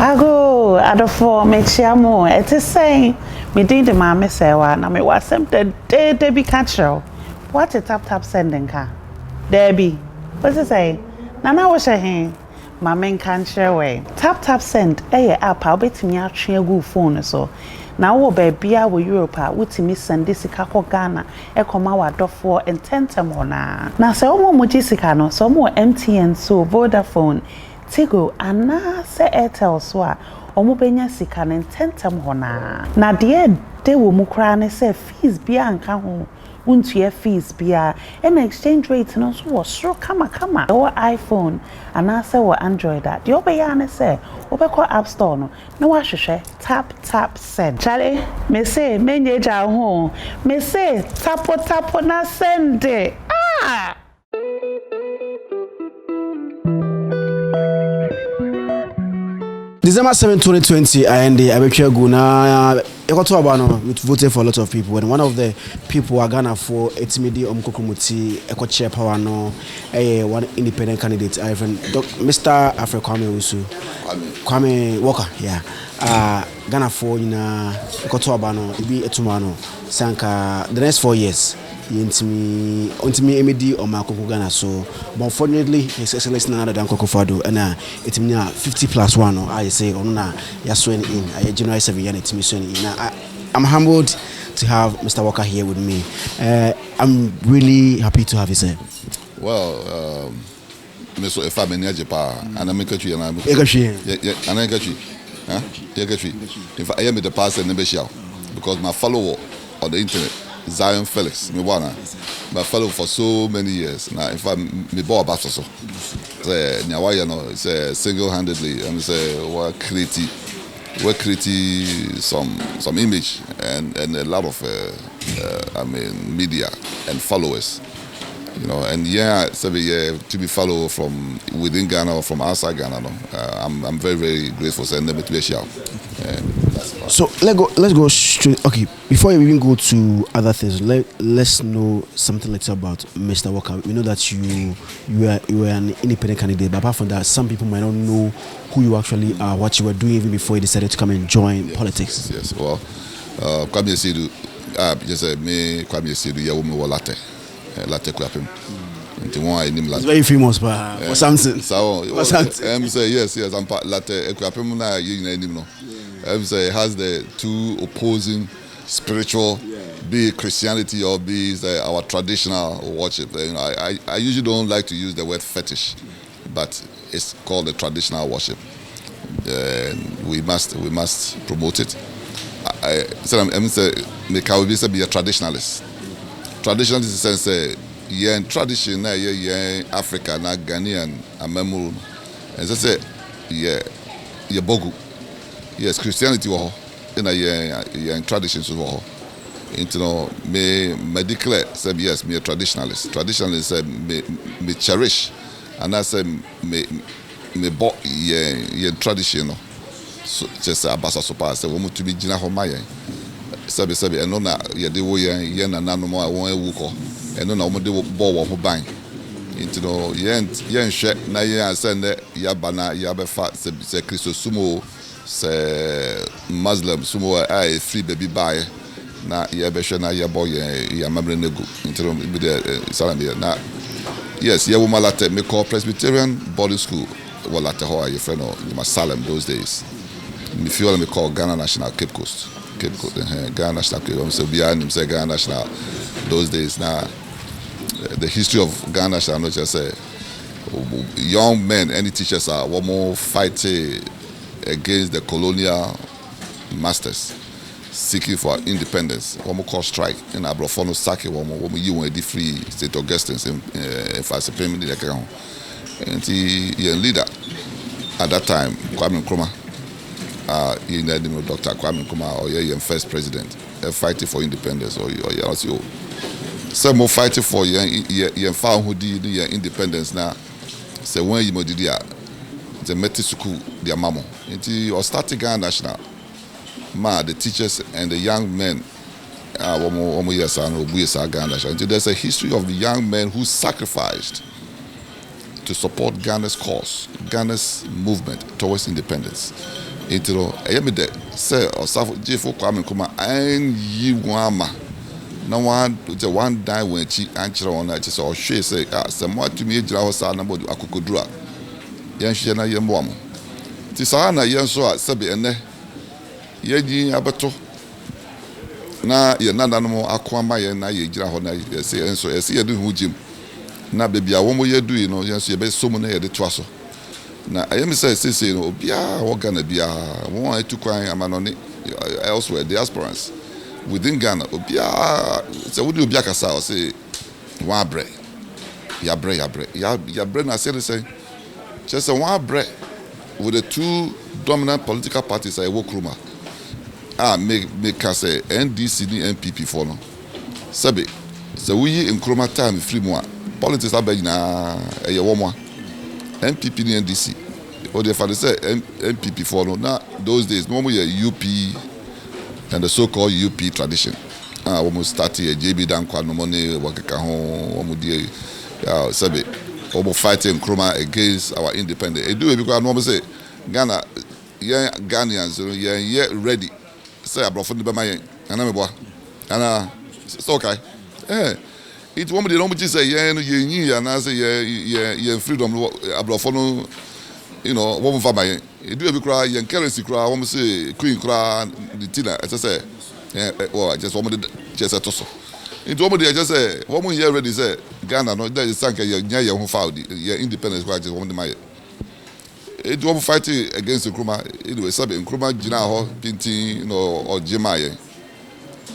Ago, adofo me chiamo. It is saying me did the mama say wa na me wasem the day be catcher. What a tap sending ka. Debbie. What's it say? Nana was a hen. My main can't share way. Tap send. App I'll bet me out good phone so. Now wo baby a wo Europe a wotimi send sika ko Ghana e koma wa dofo ententem hona. Na se omo mo sika no so mo MTN so Vodafone Tigo ana se Airtel so a omo benya sika no ententem hona. Na de wo mu kra ne se fees bia anka ho. Unto fees bia and exchange rate no so was so kama or iPhone and answer or Android that the obeyane say obeko app store no wa hwehwe tap send Charlie me say menye ja ho me say tapo na send December 7, 2020, and the Abekeguna, we voted for a lot of people, and one of the people are Ghana for Etimidi Omkokumuti, Eco Chair Power, one independent candidate, Mr. Alfred Kwame Walker, yeah. Ghana for Ekotobano, Ibi Etumano, Sanka, the next 4 years. Intimi MD or Marco Ghana, so but unfortunately his excellence another than Kokofado and it's 50+1 or I say on Yaswen in January 7 it's mission in I'm humbled to have Mr. Walker here with me. I'm really happy to have you, sir. Well, Mr. If I'm in Japan and I'm in country and I'm if I am the past and never shall because my follower on the internet Zionfelix, my fellow for so many years. Now, if I'm me boy about so, now you know, it's single-handedly. I'm say we're creating some image and a lot of media and followers. You know, and to be followed from within Ghana or from outside Ghana. No, I'm very grateful. So never to be shout. So let's go straight. Okay, before we even go to other things, let's know something little about Mr. Walker. We know that you were an independent candidate, but apart from that, some people might not know who you actually are, what you were doing even before you decided to come and join politics. Yes. Well, Kwame Sidu, just me Kwame Sidu, ya umi wa latte kwapim. It's very famous, but for something. So, say yes. I'm part latte kwapim na you say has the two opposing spiritual, be it Christianity or be it our traditional worship. You know, I usually don't like to use the word fetish, but it's called the traditional worship. We must promote it. I say make our be a traditionalist. Traditionalist in the sense yeah, in tradition yeah Africa na Ghanaian amemuru, and say yeah bogu. Yes, Christianity was in a traditions was into no me declare say yes me a traditionalist. Traditionalist say me cherish and I say me bo yeah traditional. So just abasa so pass say we to be jina homa yen. Sabi eno na ye de wo yen na nanu mo won ewuko. Eno na wo de bo wo ho ban. Into no yen hwe na yen send ya bana ya befa say Christo sumo say Muslim sumo I free baby buy na ya be hwe na ya boy ya mabre nego into be the salam na yes ya wo malate me call Presbyterian boarding school walate ho your friend or my Salem those days me feel me call Ghana National Cape Coast Ghana National Cape Coast so behind him say Ghana National those days now the history of Ghana National not just say young men any teachers are one more fighting against the colonial masters seeking for independence. One more call strike in Abrofono Sake. One more you want to free St. Augustine's in Supreme Leader. And he a leader at that time. Kwame Nkrumah, he named Dr. Kwame Nkrumah, or yeah, first president, fighting for independence, or also some more fighting for your found who did your independence now. So when you did the Metisuku, their mamo. Until or starting Ghana National, the teachers and the young men, there's a history of the young men who sacrificed to support Ghana's cause, Ghana's movement towards independence. Nti no ɛyɛ me dɛ sɛ ɔsafo gyefo Kwame Nkrumah anyi wɔn ama na one dan wɔn akyi ankyerɛ wɔn na kyerɛ sɛ ɔhwee sɛ sɛ mo atumi agyina hɔ saa na mo akokoduru a yɛnhwɛ na yɛmmoa mo nti saa na yɛn nso a sɛbe ɛnɛ yɛnyi abɛto na yɛn nananom ako ama yɛn na yɛgyina hɔ na yɛsɛ yɛde ho gyem na baabi a wɔn yɛdui no yɛn nso yɛbɛsɔ mu na yɛde toa so na ɛyɛ mi sɛ sese no obiara wɔ Ghana biara wɔn a etu kwan ama no ne elsewhere diasporans within Ghana obiara sɛ wodi obi akasa a ɔsɛ wɔn abrɛ yɛabrɛ na asɛ ne sɛ kyerɛ sɛ wɔn abrɛ with the two dominant political parties a ɛwɔ kurom a meka sɛ NDC ne NPP foɔ no sɛbe sɛ woyi Nkrumah time firi mu a politics aba nyinaa ɛyɛ wɔn a NPP ne NDC or the father say NPP for no those days no more UP and the so-called UP tradition almost started JB Dankwa no money wakeka ho omo die sabe omo fighting Nkrumah against our independence e do it because no say Ghana Ghanaians you ready say abrofo de be ma yen ana me boa ana so okay it won't be the normal say yen na say yen freedom abrofo no you know one for by it do be cry yen currency cry one say queen cry the tina say well just one just to so it one dey just say one year ready say Ghana no there is sank yen ho foul the independence cry just one dey my it one fighting against Nkrumah anyway sabe Nkrumah gina ho pintin you know or jemaye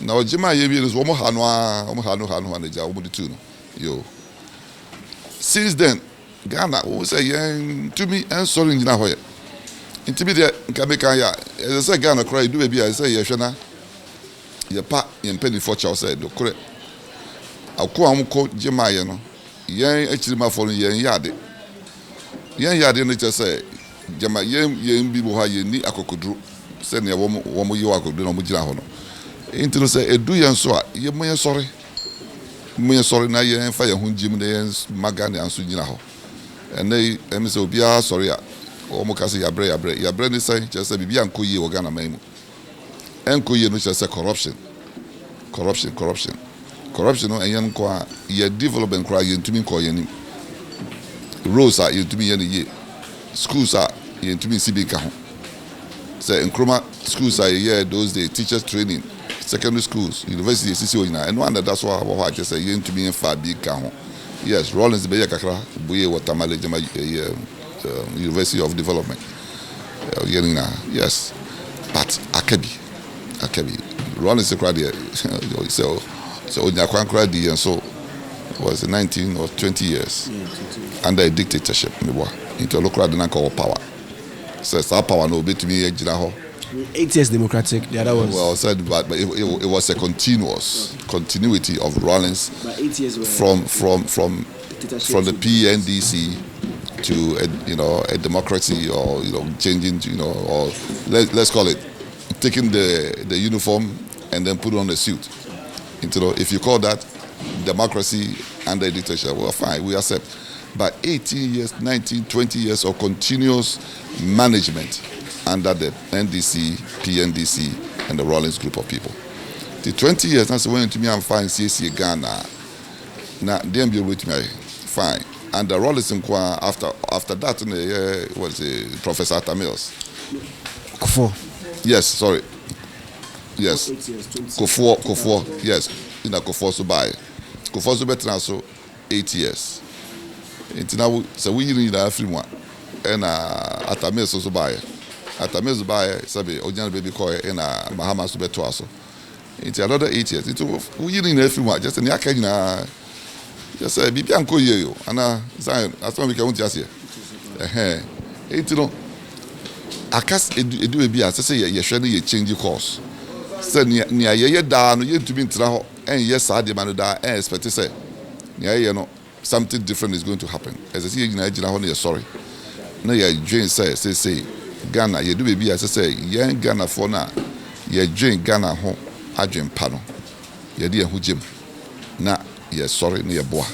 na ojima ye bi no hanu na ja omo di tu no yo since then Ghana we say yen to me and sorry ngina ho ye ntimi de nka meka ya e say Ghana cry do be I say ye hwe na ye pa ye mpani for cha say do kore akọ amko jima ye no yen akirima for yen yade no che say jama yen bi bo ha ye ni akokoduru se ne wo ye akokoduru no mo gina ho no into no say edu yen so a ye mo yen sorry na yen fa ye ho jim na yen magane anso nyina ho ene em say obia sorry a o mo ka say yabre ni say che say bibia nko ye wo Ghana man mu enko ye no che say corruption no yen nko a ye development cry ye ntumi nko ye ni roads a ye ntumi ye ni ye schools a ye ntumi si bi ka ho say Nkrumah schools are here those days teachers training secondary schools, university, and one that's why I just say you to be in far big count. Yes, Rollins Bay Kakra, Buye Watamale University of Development. Yes. But Akebi. Rollins Cradi so Nyakwan Cradi and so was 19 or 20 years under a dictatorship into a local power. Says our power no bit to me 8 years democratic, the other was well said, but it was a continuity of Rawlings 8 years from the PNDC to a democracy or changing to or let's call it taking the uniform and then put on a suit. If you call that democracy under dictatorship, well fine, we accept. But 18 years, 19, 20 years of continuous management under the NDC, PNDC, and the Rawlings group of people. The 20 years, that's when to me I'm fine, CSC Ghana. Now, then be with me, fine. And the Rawlings after that, was Professor Atamils. Kofo. Yes, sorry. Yes. Kofo, yes. In a Kofo Subai. Kofo Subai so 8 years. So we need that free one. And Atamils also buy. Atamils buy sabi original baby koi in Bahamas to beto aso. It's another 8 years. It's we need everyone just in the akanya. Just say bibi anko ye yo. Ana Zion as we can just here. It's akas edu ebi as say ye hwe na ye change course. Say nia ye da no ye ntumi ntra ho en ye sa de man da en expect say nia ye no something different is going to happen. As I see you na gina ho na ye sorry. Na ye dream say Ghana ye do baby as say yen Ghana for na ye dream Ghana ho adwen pa no ye de ho gem na ye sorry na ye boa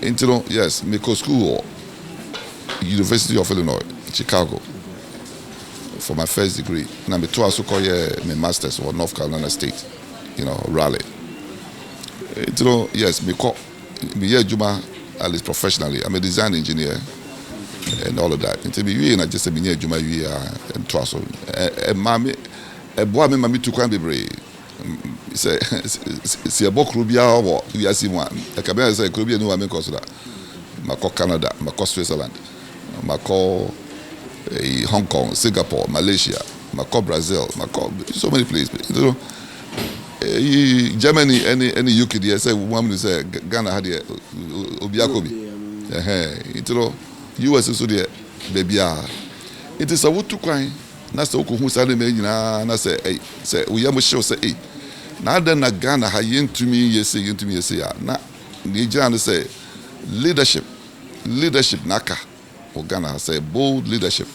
intino yes me go school University of Illinois Chicago for my first degree. Na me to also call my masters for North Carolina State, Raleigh. Yes, me here Juma at least professionally. I'm a design engineer and all of that. Until me na just me here Juma and to also. Mami, boy me mami to kwan bebre. Si a book Rubia or we are seeing one. The Cabana say Caribbean no American consular. Mako Canada, Mako Switzerland, Mako Hong Kong, Singapore, Malaysia, Mako Brazil, Mako so many places. Germany, any UK, they say one say Ghana had the Obiakobi. US so there, baby. It is a wood to cry. That's the who said me, and I say, we are sure say, now then, Ghana, I to me, yes, now, the say, leadership, Naka, or Ghana, say, bold leadership.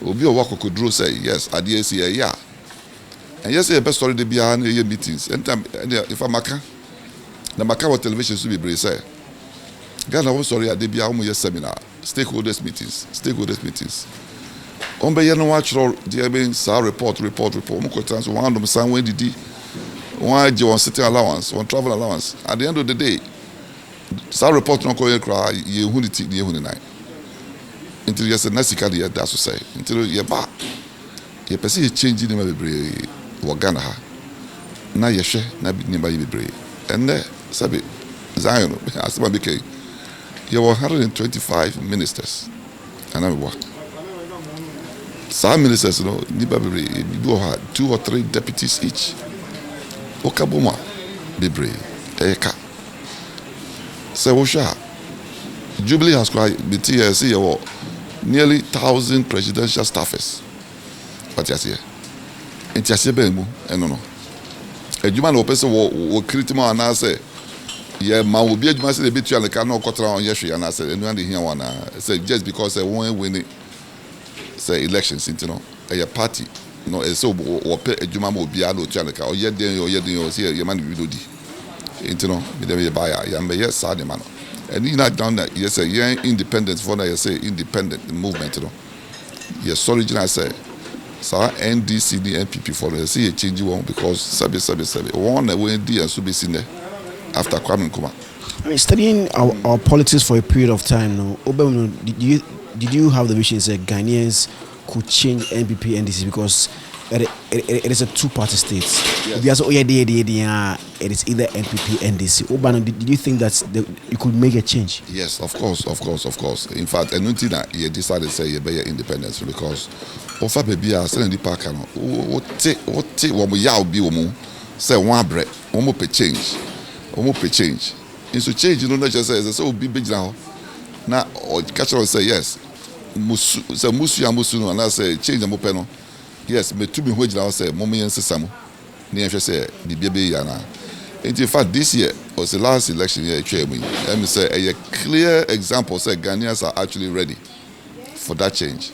Obi or Wako could draw, say, yes, I did say, yeah. And yes, the best story to be on your meetings. And if I'm Maka, the Maka television should be brave, say, Ghana was sorry at the Biamu seminar, stakeholders meetings. On by no watch or the report. Mukotrans, one of them, some way did why do you want sitting allowance, one travel allowance? At the end of the day, some report no call cry, you who the year night. Until you said Nassika, that's to say. Until you're back. You perceive changing in my brain, Wagana. Now you share, now be nearby your brain. And there, Sabi, Zion, as my BK, you were 125 ministers. And I'm what? Some ministers, you do have 2 or 3 deputies each. Okaboma, Bibre, Eka. Say, Osha, Jubilee has cried, BTSC, or nearly 1,000 presidential staffers. What you say? And you say, Bemu, and no. A human or person will critical and I say, yeah, man will be a master bit you and the cannot cut around Yeshi and I said, and when they hear one, say, just because they won't win it, say, elections, a party. No, so or pay a Juma will be alo Chanaka or yet then or see your man will do. Me buyer, yes, sad man. And you not done that, yes, independence for that, you say independent movement, Yes, original say, sir, NDC, the NPP for the see a change one because Sabi, one away D and Subi seen there after Kwame Nkrumah. I mean, studying our politics for a period of time now, did you have the vision that Ghanaians could change NPP NDC because it is a two-party state? Yes. It is either NPP NDC. Obama, did you think that you could make a change? Yes, of course. In fact, and until that you decided to say you be independence because ofa baby are selling the park no. What we yaw be omo say one bread, omo pe change. In so change, not just say so be big now. Now or catch on say yes. Musu no and I say change am open no. Yes, me to be wage now say mommy and sesamo. Ni say the baby yana. In fact, this year was the last election year. Let me say a clear example say Ghanaians are actually ready for that change.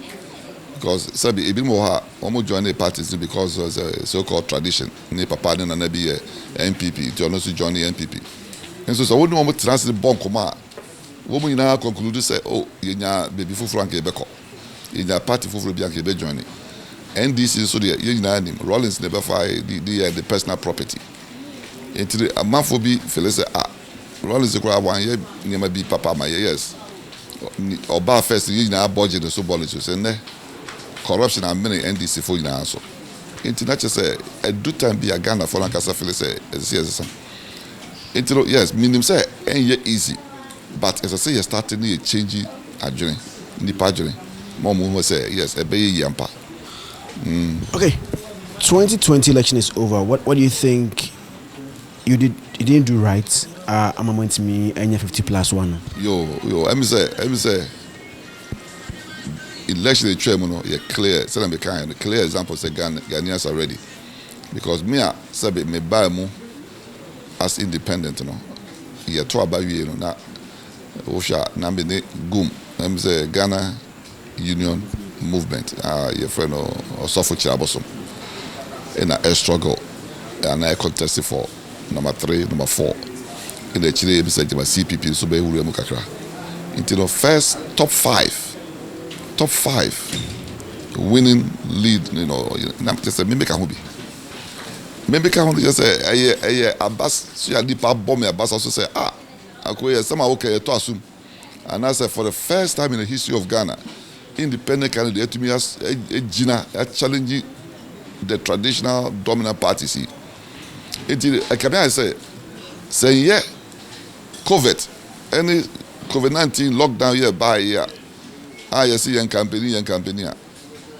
Because Sabi a bit more almost join the parties because of the so-called tradition. Ne papa and be NPP to also join the NPP. And so I wouldn't want to transfer the bomb come woman now conclude say, oh, you baby for Frank Beko. In your party for Bianca be joining. NDC so the Rollins never fight the personal property. Into the Amanfobi Felix Rollins the crowd 1 year near be papa my yes. Or bar first you now budget the so bolus and corruption and many NDC for you now so. International say a do time be a Ghana for Lancaster Felix say into yes, minimum say ain't easy. But as I say, you're starting to change a journey. Nipa journey. Mom will say, yes, a baby yampa. Okay. 2020 election is over. What do you think you didn't do right? I'm going to me and 50+1. Yo, I'm say election chairman, you're clear, clear example say Ghanaians are ready. Because me sabi me buy mo as independent, you're to about you now. Osha Nambine Gum, I'm say Ghana Union Movement, your friend or Suffolk Chabosom. And I struggle and I contested for number 3, number 4. In the Chile, beside my CPP, so be Uri Mukakra. Into the first top 5, winning lead, just say, maybe can be. Maybe can just say, Abbas, she had deep bomb, Abbas also say, somehow okay, to assume. And I said, for the first time in the history of Ghana, independent candidate to me as a Gina challenging the traditional dominant parties. I can say, yeah, COVID, any COVID-19 lockdown here by year. I see young campaign.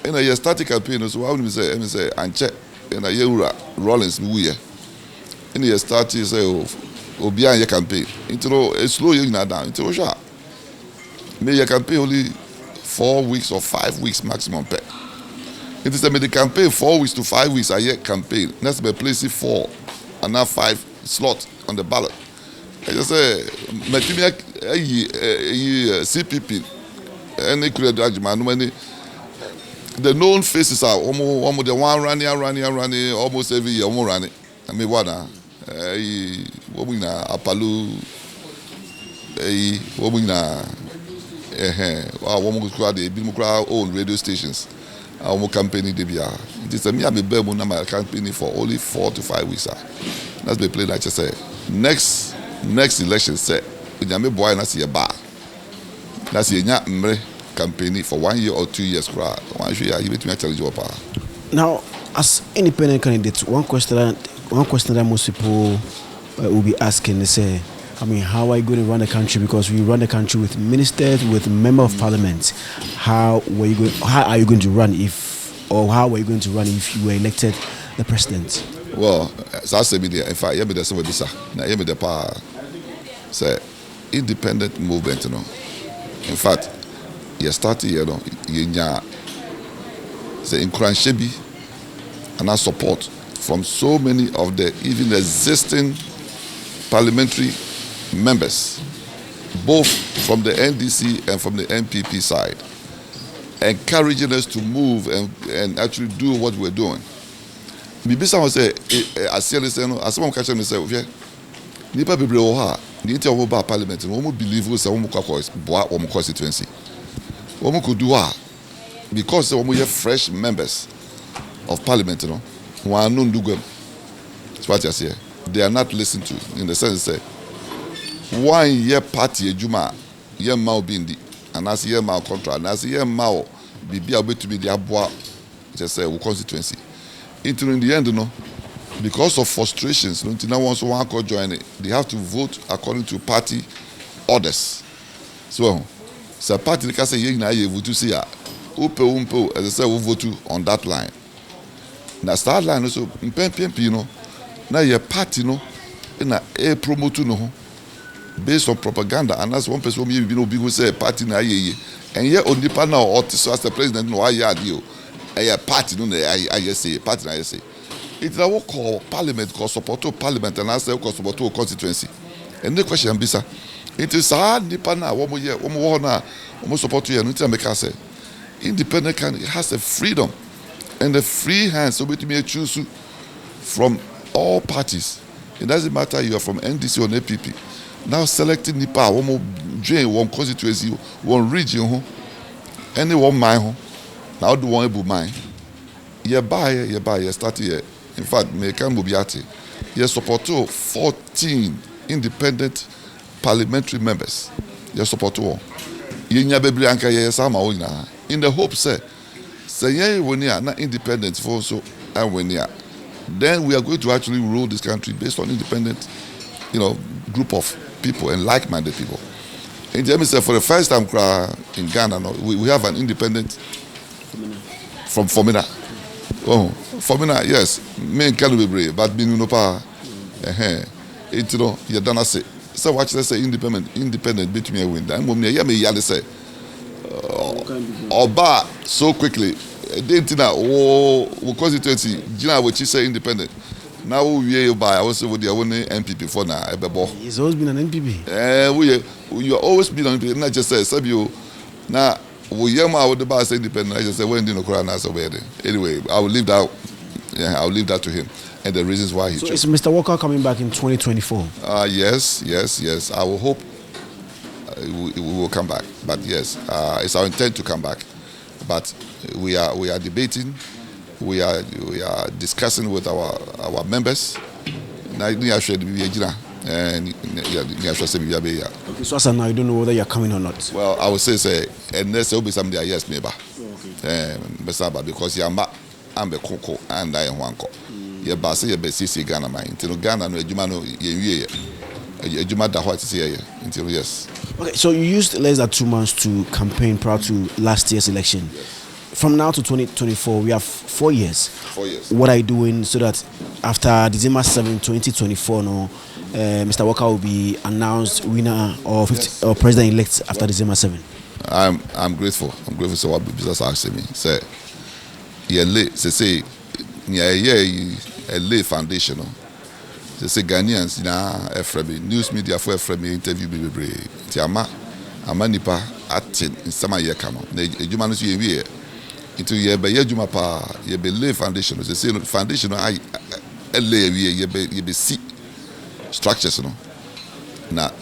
And I started campaign, so I would say, and check, and I hear Rollins, we and he started say, oh, behind your campaign. Into a slow year down, into a shot. May your campaign only 4 weeks or 5 weeks maximum pay. It is the campaign 4 weeks to 5 weeks a year campaign. That's by placing 4 and now 5 slots on the ballot. I just say, CPP, any credit argument, the known faces are almost the one running almost every year, almost running. I mean, what we na Apalu, what we na. Our own radio stations, our company DBR. It is a me be bare my campaign for only 4 to 5 weeks. That's be played like I say. Next election say we me boy na see a bar. That's a nya campaign for 1 year or 2 years. One year you between challenge your power. Now, as independent candidate, one question that most people will be asking is how are you going to run the country? Because we run the country with ministers, with member of parliament. How are you going to run if you were elected the president? Well, as I said, in fact, you the same with now you the power. Say independent movement, In fact, you started, say in Kranshebi, and I support from so many of the even existing parliamentary members, both from the NDC and from the MPP side, encouraging us to move and actually do what we're doing. Bibisa was say, as someone catch me say, nipa bebre oha, ni nti omo ba parliament, omo believe we say omo kwa constituency. Omo could do because omo ye fresh members of parliament, who are known to them. That's what I say. They are not listened to in the sense say 1 year party ejuma ye ma bindi and as ye ma contra and as ye ma bibia obetumi dia boa just say we constituency into in the end because of frustrations now once one could join it they have to vote according to party orders so party can say ye na ye vote to see upe as I say we vote on that line na start line also mpemp na ye party na promote based on propaganda, and that's one person who be say party na ye and yet only partner or so as the president no I deal a party no I say party na say it's a call parliament called support to parliament and I say call support to constituency and the question bisa it is hard the partner one more year one more na one support to you no make say independent can it has a freedom and the free hands so between me choose from all parties. It doesn't matter you are from NDC or APP. Now selecting Nipa, one constituency, one region, any one mine, now do one able mine. You start here. In fact, Mekan Mubiati, you support 14 independent parliamentary members. You support one. You nyabebrianka ye sama oina. In the hope say ye when you are not independent for so and when you are. Then we are going to actually rule this country based on independent, group of people and like-minded people. And Jamie said, for the first time in Ghana, we have an independent from Fomina. Oh, Fomina, yes, men can be brave, but being no power. You don't say. So watch let's say independent between a win. And when you say, Oba so quickly. Didn't know constituency Gina which say independent. Now we by I was with the only MPP for now. He's always been an MPP. You always been an MPP. Not just say you now we with the bar say independent. I just say when didn't cry now so anyway, I will leave that. Yeah, I'll leave that to him and the reasons why he. So is Mr. Walker coming back in 2024? Yes. I will hope we will come back. But yes, it's our intent to come back. But we are debating, we are discussing with our members. Okay, so as of now, you don't know whether you're coming or not. Well, I would say, unless there will be somebody yes, maybe. Because I'm a coco and I am one co. Your bass, your best Ghana, my until Ghana, no, Jumano, Juma da what is here until yes. Okay, so you used less than 2 months to campaign prior to last year's election. Yes. From now to 2024, we have 4 years. 4 years. What are you doing so that after December 7, 2024, Mr. Walker will be announced winner or president-elect after December 7? I'm grateful. I'm grateful for what business asked me. Say, a lay foundation. They say Ghanaians na news media for me interview be ti ama nipa atin nsama ye ka no na ejuma no so ye wie into ye be ejuma pa ye be lay foundation. They say foundation I lay wie ye be see structures no na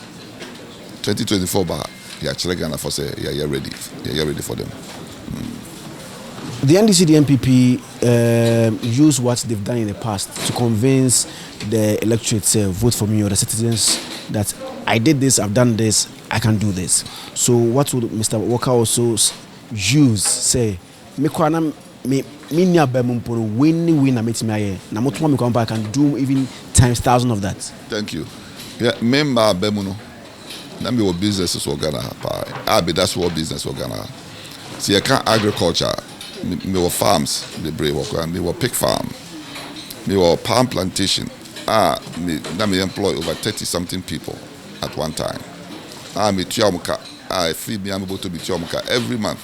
2024 ba ya chere Ghana for say you ready for them. The NDC, the MPP use what they've done in the past to convince the electorate to vote for me or the citizens that I did this, I've done this, I can do this. So what would Mr. Walker also use? Say, me nya bemumporo win na motuma me kwamba I can do even times 1,000 of that. Thank you. Yeah, member bemuno. Na me what business is Ghana pa. That's what business Ghana. See, I can't agriculture. Me were farms, the brave worker, me were pig farm, me were palm plantation. Me employ over 30-something people at one time. Me tiamuka, I feed me, I'm able to be tiamuka every month.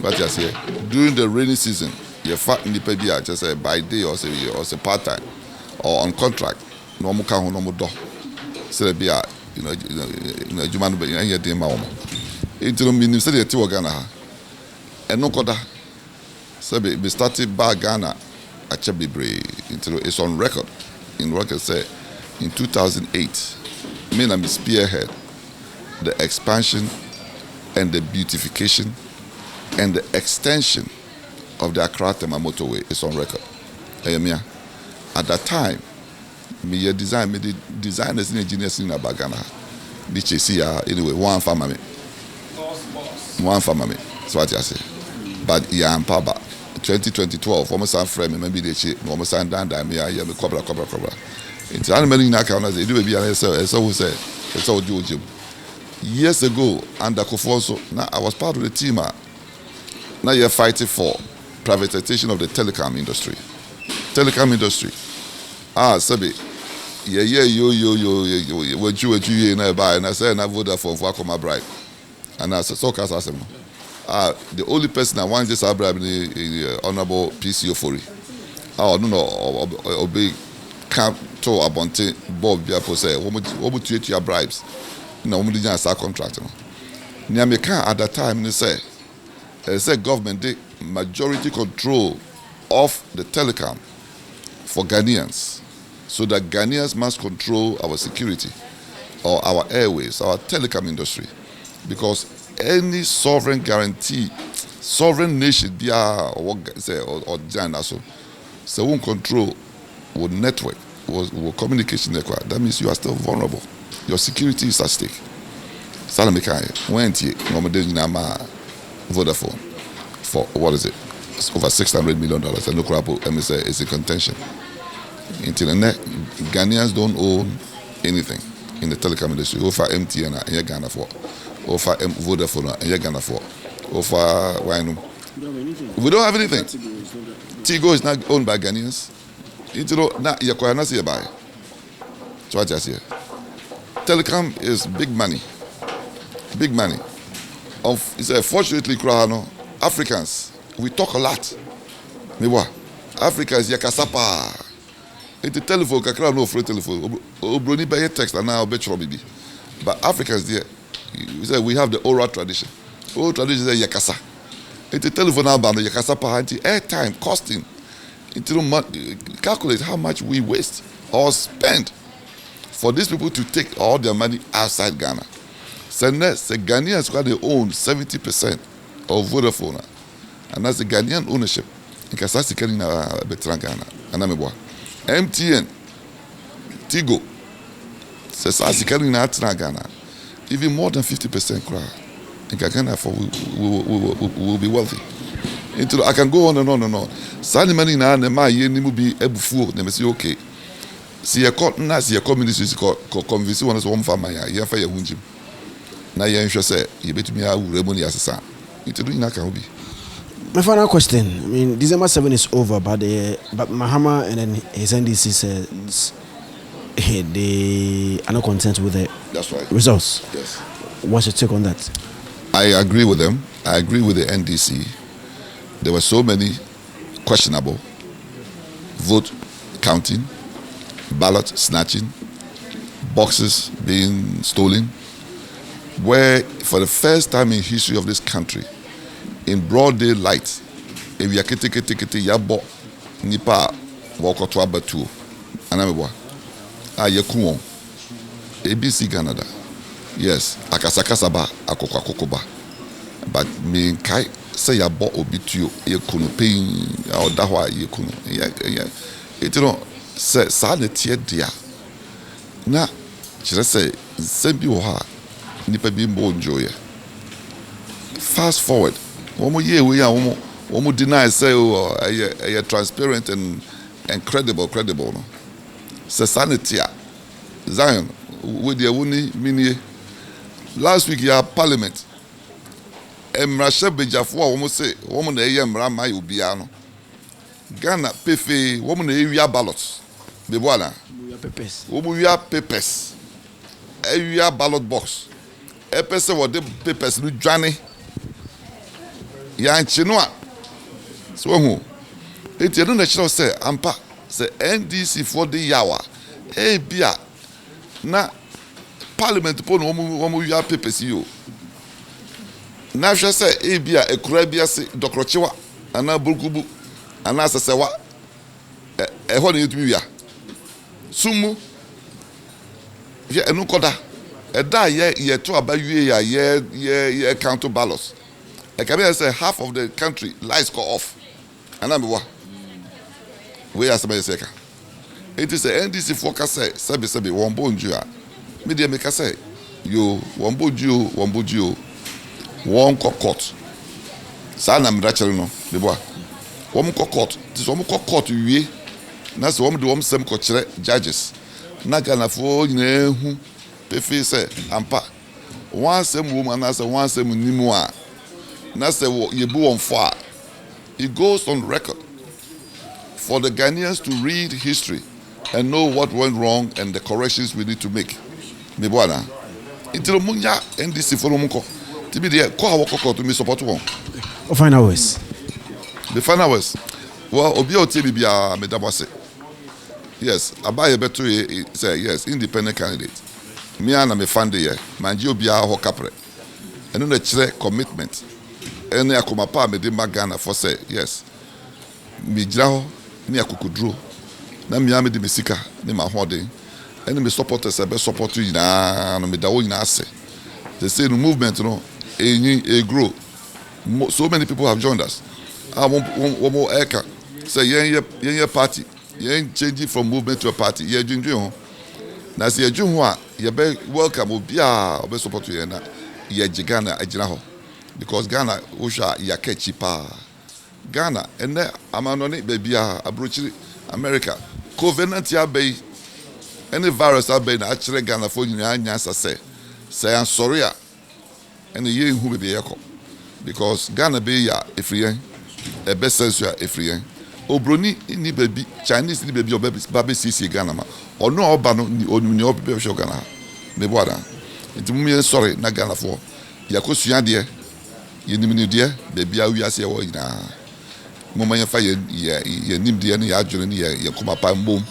But just say during the rainy season, you fat in the pebia just say by day or say part time or on contract. No muka no mudo. Celeb, you know, Jumano be you dey ma omo. Into the ministry the tiwa Ghana. And no koda. So we started by Ghana at Chabibre. It's on record. In record say in 2008, me and spearhead the expansion and the beautification and the extension of the Accra Tema motorway. It's on record. At that time, me the designers and engineers in Ghana. Which is here anyway. One family. That's what I say. But yeah, I'm Paba. 2012, almost I'm frame, maybe they cheat, almost I'm down, me cobra. It's animal in account, they do be an so say, it's all Jim. Years ago, under Kofoso, now I was part of the team. Now you're fighting for privatization of the telecom industry. Sabi, what you buy, and I say, and I voted for my bribe. And I said, so cast as the only person I want this bribe in Honorable PC Ofori. Obey camp to Abonte Bob Biapo say, what would you your bribes? No, we didn't start contracting. Nyameka at that time they said government did majority control of the telecom for Ghanaians, so that Ghanaians must control our security or our airways, our telecom industry, because any sovereign nation or China so won't control with network with communication network. That means you are still vulnerable. Your security is at stake. Salamekai went here Vodafone for what is it? It's over $600 million. And look up MSA is a contention. Until the net, Ghanaians don't own anything in the telecom industry. Over MTN and Ghana for. Over Vodafone and Ghana for. Over we don't have anything. Tigo is not owned by Ghanaians. So I just here. Telecom is big money. Big money. Fortunately, Africans, we talk a lot. Africa is yakasapa. It's a telephone, kakra no free telephone. Obroni by text and now bet maybe. But Africans there, we have the oral tradition. Oral tradition is yakasa. It's a telephone now, but yakasapa airtime costing. Calculate how much we waste or spend for these people to take all their money outside Ghana. So next, the Ghanaians they own 70% of Vodafone and that's the Ghanaian ownership. Nka saa sika ni na betra Ghana ana meboa. MTN, Tigo, says saa sika ni na atra Ghana. Even more than 50% cry. Nka Ghana for will be wealthy. I can go on and on and on. Sani money na ma ye ni mu bi ebufuo na me say okay. Si ye court na si ye community si convince one so one farmer ya ye fa ye hunjim. Na ye nhwe say ye betumi awure mu ni asesa. Into do ina kan obi. My final question. I mean, December 7 is over, but Mahama and then his NDC says they are not content with the results. Yes. What's your take on that? I agree with them. I agree with the NDC. There were so many questionable vote counting, ballot snatching, boxes being stolen, where for the first time in history of this country, in broad daylight, if you kete yabo nipa wakoto abatu anamebwa ayekuon ABC Canada, yes, akasakasaba akokoba, but me kai say yabo obituo yekuno pain or dahwa yekuno it you know say sa ne tie dia na kire say sembi wo ha nipa bi mbo enjoy. Fast forward, womo ye we ya womo deny say transparent and credible no say sanity Zion with the woni mini last week ya parliament emrashe bejafo womo say womo na eye mra mai obia no Ghana pefe womo na ewia ballot de boala womo wia papers ewia ballot box epese wo de papers no dwane yanchi no a so hu eti no na chiro say ampa say NDC for the yawa bia na parliament po no wo wia papers yo na hwe say bia ekura bia se dokrochewa ana burkubu ana sesewa ho na yetumi wia sumu ye enu koda eda ye to abawie ya ye count ballots. I can say half of the country lights go off. And I'm we are somebody say it is the NDC focus say sabi one bonjua. Media make say yo one bonju one court. Sana mrachel no the boy. One court. This one court we na so one do one sem ko kire judges. Na Ghana fo nyina hu pefe say ampa. One sem woman na say one sem nimu a na say yebu on fire. It goes on record for the Ghanaians to read history and know what went wrong and the corrections we need to make. Mebwana. Intilo munya NDC for munko. Tibi de ko awoko to me support one. Final words. The final words. Well, obi o tie bibia medabase. Yes, abaye beto say yes, independent candidate. Me and me fan dey manji obi a ho kapre. Eno na kire commitment. Ene akoma pa me de Ghana for say yes. Me gira ho ni akukudro. Na me am de mesika ni ma hoden. Ene me supporters be support you na no me da wo nyina ase. They say the movement no e grow. So many people have joined us. One more eka say yen party. Yen change from movement to a party. Ye dwindwe ho. Na say ye dwun ho a ye be welcome obi a obe support you na ye Ghana agina ho. Because Ghana usha ya kechipa Ghana ene amanone bebia abrochiri America covenant ya be any virus abey na actually Ghana for nyina anya say am sorry a ene ye hu bebe yeko because Ghana be ya efriyen e be sense ya efriyen obroni ni baby Chinese ni baby obabe sisi Ghana ma ono oba no ni obabe show Ghana me boada nti mu sorry na Ghana for yakosua de yenimini de baby awi ase wo nyina moma ye fa ye nim de ne ya adwene ne ye koma pa mbom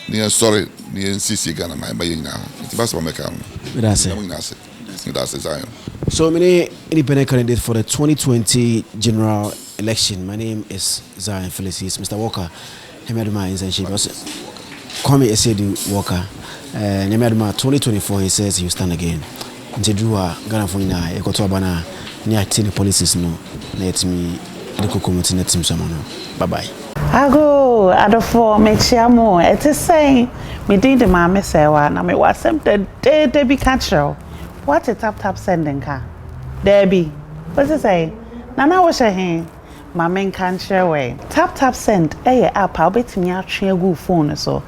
ne sorry ne nsisi Ghana ma ye nyina it bas ba meka no that's Zion. So many independent candidates for the 2020 general election. My name is Zionfelix. Mr. Walker. Nemaduma is and she was Kwame Esedu Walker. Nemaduma 2024 he says he will stand again. Ntedua Ghana for ina ekoto abana ni atini policies no let me the Kokomuti Netim Samano. Bye bye. Ago, adofo mechiamo. It is saying, me did the mammy say one. I was tempted to be catcher. What a tap sending car. Debbie, what's it say? Nana was a hen. My main can't share way. Tap send. App, I'll bet me out good phone so.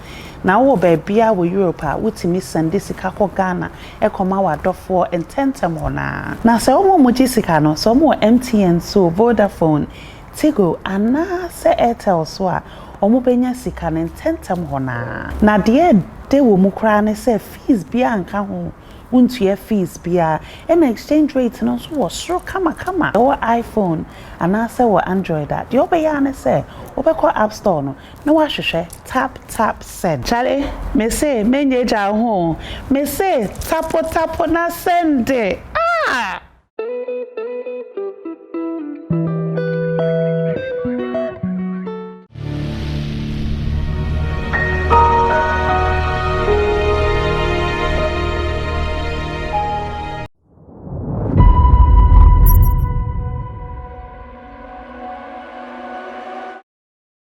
Now, what baby, I will Europe, would me send this Kako Ghana, a comma for and 10 temona. Now, so more Mujisicano, so more MTN, so Vodafone, Tigo, and na say Airtel swa, or Mubenya Sican and 10 temona. Now, dear, they will mukrane say fees be home. Won't you fees be and exchange rate and also was so come or iPhone and I say what Android that the obeyane say call App Store no I should share tap send Charlie me say menye ja home me say tap na send it